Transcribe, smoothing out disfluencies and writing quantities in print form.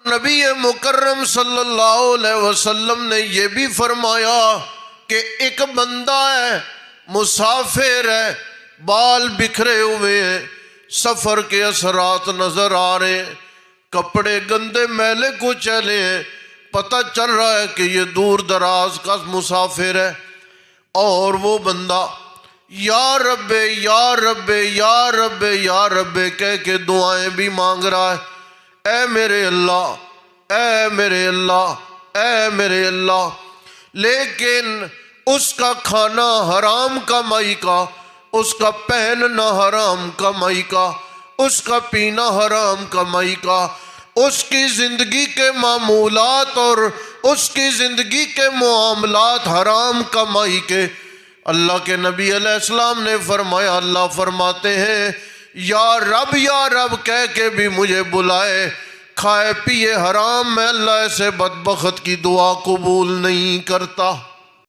نبی مکرم صلی اللہ علیہ وسلم نے یہ بھی فرمایا کہ ایک بندہ ہے، مسافر ہے، بال بکھرے ہوئے ہیں، سفر کے اثرات نظر آ رہے ہیں، کپڑے گندے میلے کو چلے ہیں، پتہ چل رہا ہے کہ یہ دور دراز کا مسافر ہے، اور وہ بندہ یا رب یا رب یا رب یا رب کہہ کے دعائیں بھی مانگ رہا ہے، اے میرے اللہ، اے میرے اللہ، اے میرے اللہ، لیکن اس کا کھانا حرام کمائی کا، اس کا پہننا حرام کمائی کا، اس کا پینا حرام کمائی کا، اس کی زندگی کے معمولات اور اس کی زندگی کے معاملات حرام کمائی کے۔ اللہ کے نبی علیہ السلام نے فرمایا، اللہ فرماتے ہیں یا رب کہہ کے بھی مجھے بلائے، کھائے پیے حرام میں اللہ ایسے بدبخت کی دعا قبول نہیں کرتا۔